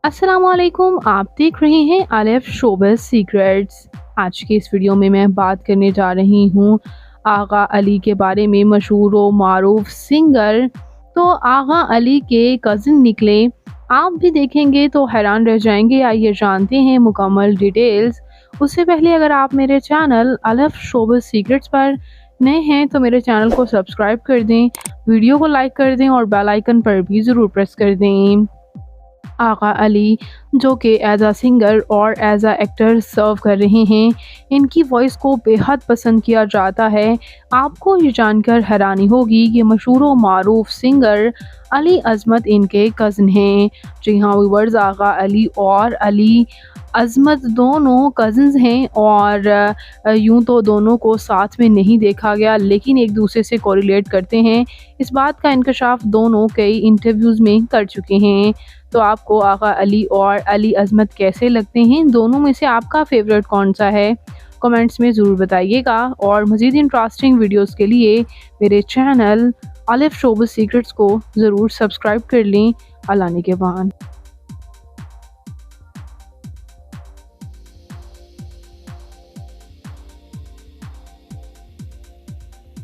अस्सलामुअलैकुम, आप देख रहे हैं अलिफ शोबिज़ सीक्रेट्स। आज की इस वीडियो में मैं बात करने जा रही हूँ आगा अली के बारे में, मशहूर व मारूफ सिंगर। तो आगा अली के कज़िन निकले, आप भी देखेंगे तो हैरान रह जाएंगे। आइए जानते हैं मुकम्मल डिटेल्स। उससे पहले अगर आप मेरे चैनल अलिफ शोबिज़ सीक्रेट्स पर नए हैं तो मेरे चैनल को सब्सक्राइब कर दें, वीडियो को लाइक कर दें और बेल आइकन पर भी ज़रूर प्रेस कर दें। आगा अली जो कि एज अ सिंगर और एज अ एक्टर सर्व कर रहे हैं, इनकी वॉइस को बेहद पसंद किया जाता है। आपको ये जानकर हैरानी होगी कि मशहूर व मारूफ सिंगर अली अज़मत इनके कज़न हैं। जी हाँ व्यूअर्स, आगा अली और अली अज़मत दोनों कज़न्स हैं और यूँ तो दोनों को साथ में नहीं देखा गया, लेकिन एक दूसरे से कोरिलेट करते हैं। इस बात का इंकशाफ दोनों कई इंटरव्यूज़ में कर चुके हैं। तो आपको आगा अली और अली अज़मत कैसे लगते हैं? दोनों में से आपका फ़ेवरेट कौन-सा है? कमेंट्स में ज़रूर बताइएगा और मज़ीद इंटरेस्टिंग वीडियोज़ के लिए मेरे चैनल अलिफ शोबिज़ सीक्रेट्स को ज़रूर सब्सक्राइब कर लें। अल्लाह निगहबान।